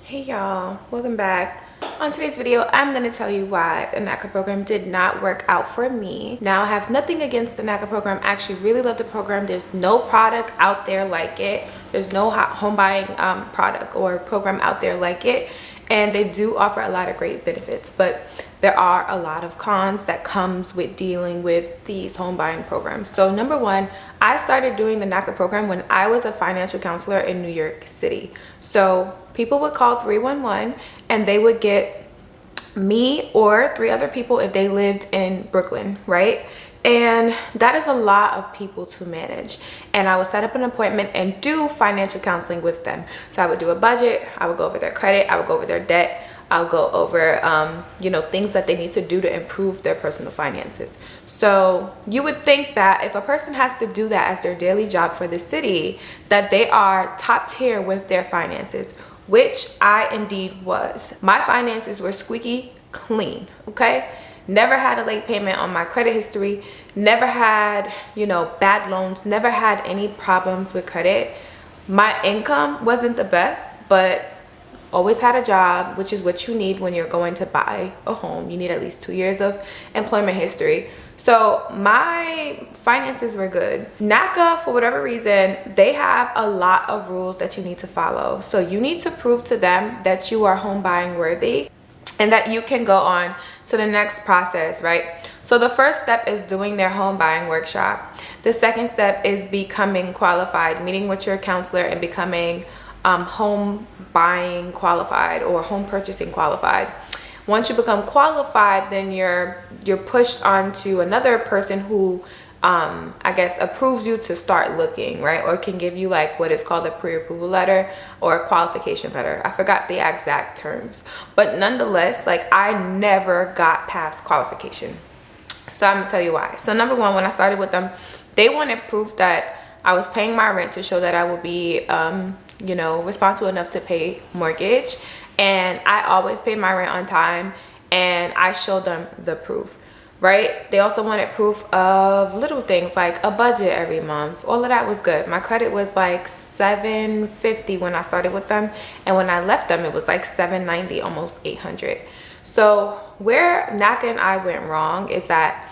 Hey y'all, welcome back. On today's video, I'm going to tell you why the Naca program did not work out for me. Now, I have nothing against the Naca program. I actually really love the program. There's no product out there like it. There's no home buying product or program out there like it. And they do offer a lot of great benefits, but there are a lot of cons that comes with dealing with these home buying programs. So number one, I started doing the Naca program when I was a financial counselor in New York City. So people would call 311 and they would get me or 3 other people if they lived in Brooklyn, right? And that is a lot of people to manage. And I would set up an appointment and do financial counseling with them. So I would do a budget, I would go over their credit, I would go over their debt, I'll go over things that they need to do to improve their personal finances. So you would think that if a person has to do that as their daily job for the city, that they are top tier with their finances, which I indeed was. My finances were squeaky clean, okay? Never had a late payment on my credit history, never had, bad loans, never had any problems with credit. My income wasn't the best, but always had a job, which is what you need when you're going to buy a home. You need at least 2 years of employment history. So my finances were good. Naca, for whatever reason, they have a lot of rules that you need to follow. So you need to prove to them that you are home buying worthy and that you can go on to the next process, right? So the first step is doing their home buying workshop. The second step is becoming qualified, meeting with your counselor and becoming home buying qualified or home purchasing qualified. Once you become qualified, then you're pushed on to another person who I guess approves you to start looking, right? Or can give you like what is called a pre-approval letter or a qualification letter. I forgot the exact terms, but nonetheless, like I never got past qualification. So I'm gonna tell you why. So number one, when I started with them, they wanted proof that I was paying my rent to show that I would be responsible enough to pay mortgage, and I always paid my rent on time, and I showed them the proof, right? They also wanted proof of little things like a budget every month. All of that was good. My credit was like 750 when I started with them, and when I left them it was like 790, almost 800. So where Naca and I went wrong is that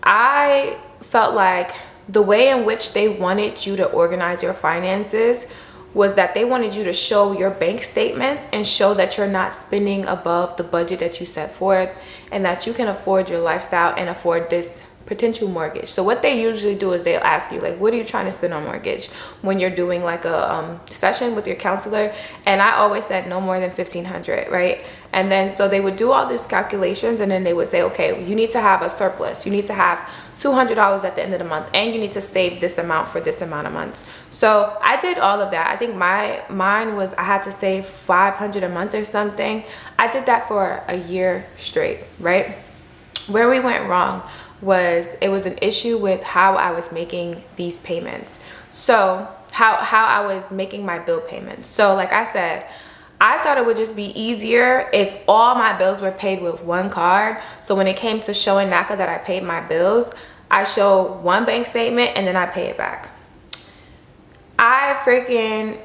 I felt like the way in which they wanted you to organize your finances was that they wanted you to show your bank statements and show that you're not spending above the budget that you set forth and that you can afford your lifestyle and afford this potential mortgage. So what they usually do is they'll ask you like, what are you trying to spend on mortgage when you're doing like a session with your counselor? And I always said no more than 1,500, right? And then so they would do all these calculations, and then they would say, okay, you need to have a surplus, you need to have $200 at the end of the month, and you need to save this amount for this amount of months. So I did all of that. I think mine was I had to save $500 a month or something. I did that for a year straight, right? Where we went wrong was it was an issue with how I was making these payments. So how I was making my bill payments. So like I said, I thought it would just be easier if all my bills were paid with one card. So when it came to showing Naca that I paid my bills, I show one bank statement and then I pay it back. I freaking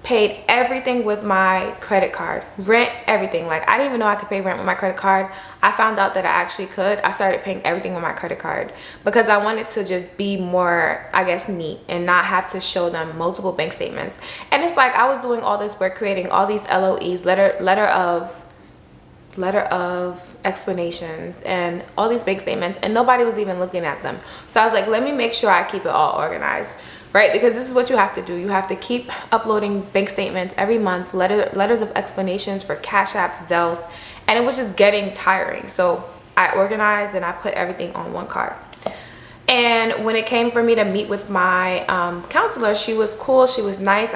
paid everything with my credit card, rent, everything. Like I didn't even know I could pay rent with my credit card. I found out that I actually could. I started paying everything with my credit card because I wanted to just be more, I guess, neat and not have to show them multiple bank statements. And it's like I was doing all this work, creating all these LOEs, letter of explanations, and all these bank statements, and nobody was even looking at them. So I was like, let me make sure I keep it all organized, right? Because this is what you have to do. You have to keep uploading bank statements every month, letters of explanations for Cash Apps, Zells, and it was just getting tiring. So I organized and I put everything on one card. And when it came for me to meet with my counselor, she was cool, she was nice.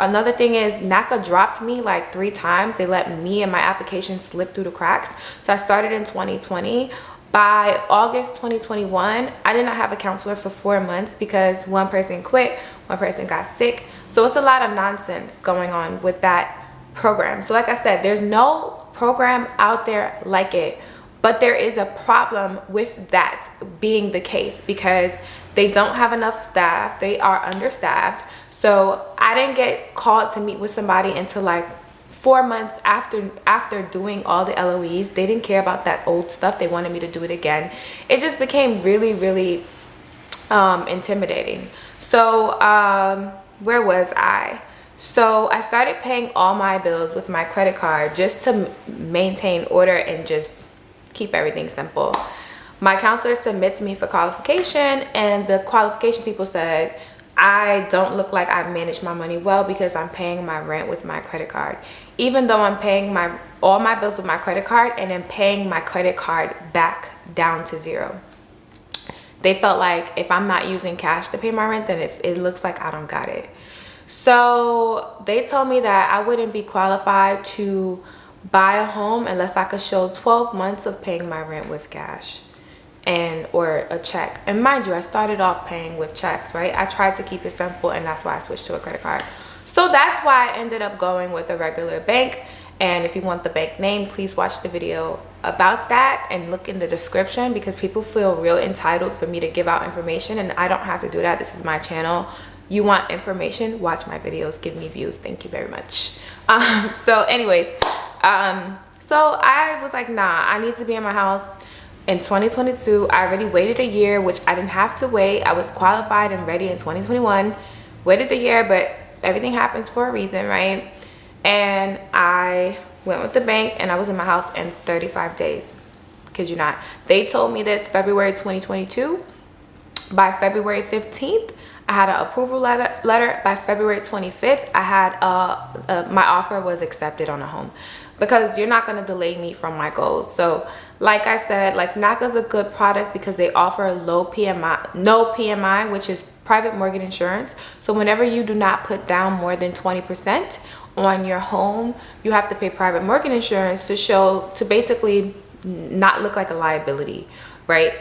Another thing is Naca dropped me like 3 times. They let me and my application slip through the cracks. So I started in 2020. By August 2021, I did not have a counselor for 4 months because one person quit, one person got sick. So it's a lot of nonsense going on with that program. So like I said, there's no program out there like it. But there is a problem with that being the case because they don't have enough staff. They are understaffed. So I didn't get called to meet with somebody until like 4 months after doing all the LOEs, they didn't care about that old stuff. They wanted me to do it again. It just became really, really intimidating. So where was I? So I started paying all my bills with my credit card just to maintain order and just keep everything simple. My counselor submits me for qualification, and the qualification people said, I don't look like I manage my money well because I'm paying my rent with my credit card. Even though I'm paying all my bills with my credit card and then paying my credit card back down to zero. They felt like if I'm not using cash to pay my rent, then it looks like I don't got it. So they told me that I wouldn't be qualified to buy a home unless I could show 12 months of paying my rent with cash or a check. And mind you, I started off paying with checks, right? I tried to keep it simple, and that's why I switched to a credit card. So that's why I ended up going with a regular bank. And if you want the bank name, please watch the video about that and look in the description, because people feel real entitled for me to give out information, and I don't have to do that. This is my channel. You want information, watch my videos, give me views. Thank you very much. So anyways, so I was like, nah, I need to be in my house in 2022. I already waited a year, which I didn't have to wait. I was qualified and ready in 2021. Waited a year, but everything happens for a reason, right? And I went with the bank, and I was in my house in 35 days. Kid you not. They told me this February 2022. By February 15th, I had an approval letter. By February 25th, I had my offer was accepted on a home, because you're not going to delay me from my goals. So like I said, like Naca is a good product because they offer no PMI, which is private mortgage insurance. So whenever you do not put down more than 20% on your home, you have to pay private mortgage insurance to basically not look like a liability, right?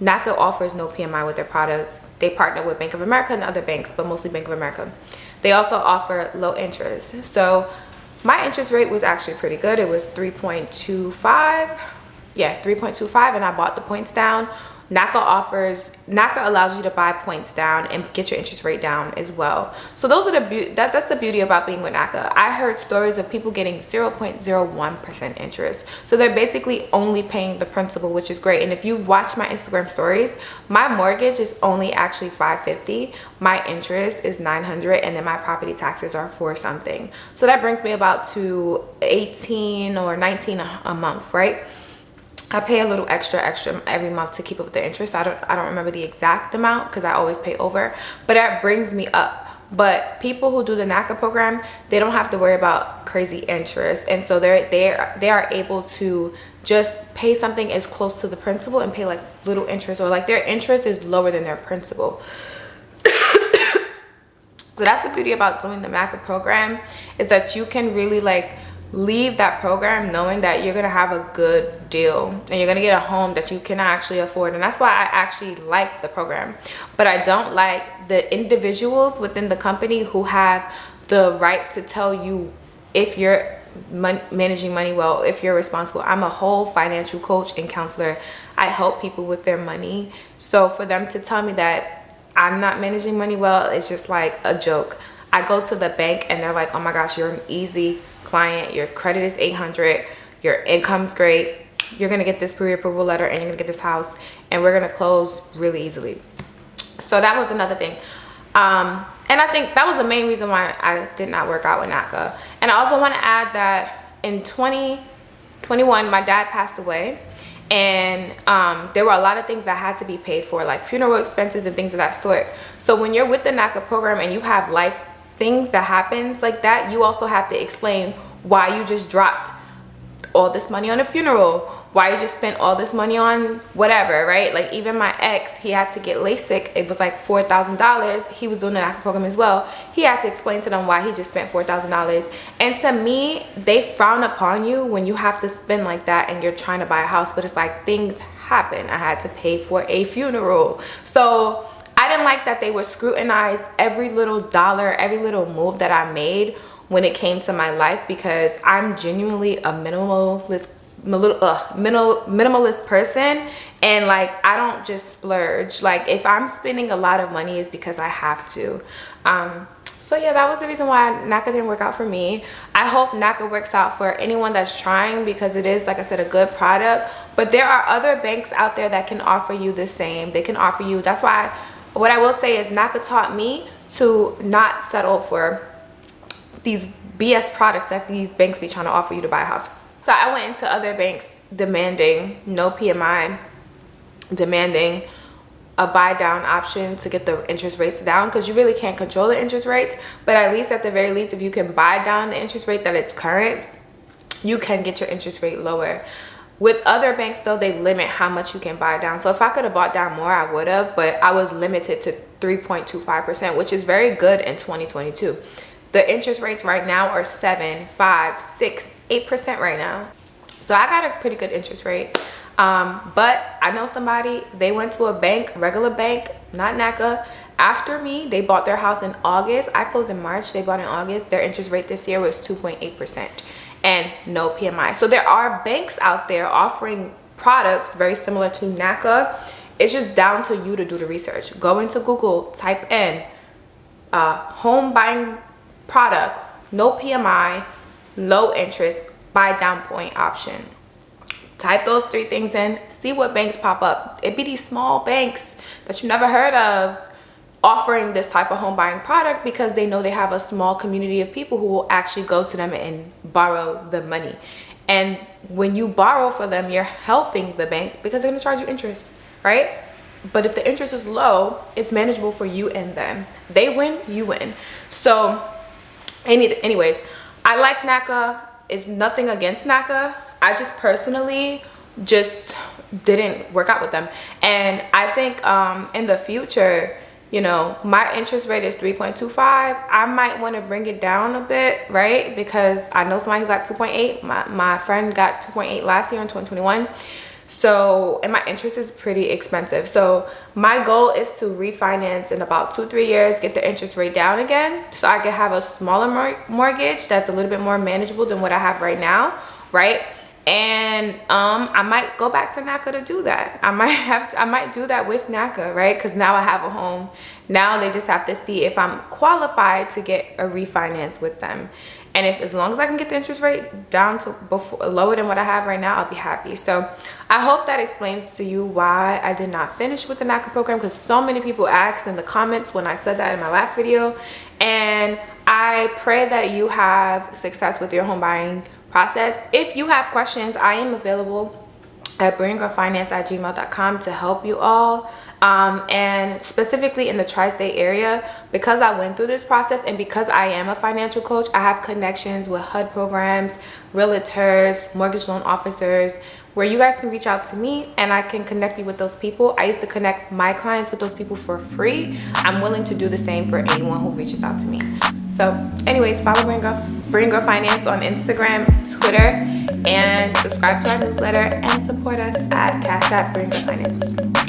Naca offers no PMI with their products. They partner with Bank of America and other banks, but mostly Bank of America. They also offer low interest. So my interest rate was actually pretty good. It was 3.25. Yeah, 3.25, and I bought the points down. Naca allows you to buy points down and get your interest rate down as well. So those are that's the beauty about being with Naca. I heard stories of people getting 0.01% interest. So they're basically only paying the principal, which is great. And if you've watched my Instagram stories, my mortgage is only actually $550. My interest is $900, and then my property taxes are $4 something. So that brings me about to $18 or $19 a month, right? I pay a little extra every month to keep up with the interest. I don't remember the exact amount because I always pay over, but that brings me up. But people who do the Naca program, they don't have to worry about crazy interest, and so they are able to just pay something as close to the principal and pay like little interest, or like their interest is lower than their principal. So that's the beauty about doing the Naca program, is that you can really like leave that program knowing that you're gonna have a good deal and you're gonna get a home that you can actually afford. And that's why I actually like the program. But I don't like the individuals within the company who have the right to tell you if you're managing money well, if you're responsible. I'm a whole financial coach and counselor. I help people with their money. So for them to tell me that I'm not managing money well, it's just like a joke. I go to the bank and they're like, oh my gosh, you're an easy client, your credit is 800, your income's great, you're gonna get this pre-approval letter and you're gonna get this house, and we're gonna close really easily. So that was another thing, and I think that was the main reason why I did not work out with Naca. And I also want to add that in 2021 my dad passed away, and there were a lot of things that had to be paid for, like funeral expenses and things of that sort. So when you're with the Naca program and you have life things that happens like that, you also have to explain why you just dropped all this money on a funeral, why you just spent all this money on whatever, right? Like even my ex, he had to get LASIK. It was like $4,000. He was doing the Naca program as well. He had to explain to them why he just spent $4,000. And to me, they frown upon you when you have to spend like that and you're trying to buy a house, but it's like things happen. I had to pay for a funeral. So I didn't like that they would scrutinize every little dollar, every little move that I made when it came to my life, because I'm genuinely a minimalist person, and like I don't just splurge. Like if I'm spending a lot of money, it's because I have to. So yeah, that was the reason why Naca didn't work out for me. I hope Naca works out for anyone that's trying, because it is, like I said, a good product. But there are other banks out there that can offer you the same. They can offer you, that's why, what I will say is Naca taught me to not settle for these BS products that these banks be trying to offer you to buy a house. So I went into other banks demanding no PMI, demanding a buy down option to get the interest rates down, because you really can't control the interest rates, but at least, at the very least, if you can buy down the interest rate that is current, you can get your interest rate lower. With other banks though, they limit how much you can buy down. So if I could have bought down more, I would have, but I was limited to 3.25%, which is very good in 2022. The interest rates right now are 7, 5, 6, 8% right now. So I got a pretty good interest rate. But I know somebody, they went to a bank, regular bank, not Naca, after me. They bought their house in August. I closed in March. They bought in August. Their interest rate this year was 2.8% and no PMI. So there are banks out there offering products very similar to Naca. It's just down to you to do the research. Go into Google, type in home buying product, no PMI, low interest, buy down point option. Type those 3 things in, see what banks pop up. It be these small banks that you never heard of offering this type of home buying product, because they know they have a small community of people who will actually go to them and borrow the money. And when you borrow for them, you're helping the bank, because they're gonna charge you interest, right? But if the interest is low, it's manageable for you and them. They win, you win. So anyways, I like Naca. It's nothing against Naca. I just personally just didn't work out with them. And I think in the future, you know, my interest rate is 3.25. I might want to bring it down a bit, right? Because I know somebody who got 2.8. My friend got 2.8 last year in 2021. So, and my interest is pretty expensive. So my goal is to refinance in about 2-3 years, get the interest rate down again, so I can have a smaller mortgage that's a little bit more manageable than what I have right now, right? And I might go back to Naca to do that. I might do that with Naca, right? Because now I have a home. Now they just have to see if I'm qualified to get a refinance with them. And if, as long as I can get the interest rate down to lower than what I have right now, I'll be happy. So I hope that explains to you why I did not finish with the Naca program, because so many people asked in the comments when I said that in my last video. And I pray that you have success with your home buying process. If you have questions, I am available at bringyourfinance@gmail.com to help you all. And specifically in the tri-state area, because I went through this process and because I am a financial coach, I have connections with HUD programs, realtors, mortgage loan officers, where you guys can reach out to me and I can connect you with those people. I used to connect my clients with those people for free. I'm willing to do the same for anyone who reaches out to me. So anyways, follow Bring Girl Finance on Instagram, Twitter, and subscribe to our newsletter and support us at Cash App Bring Girl Finance.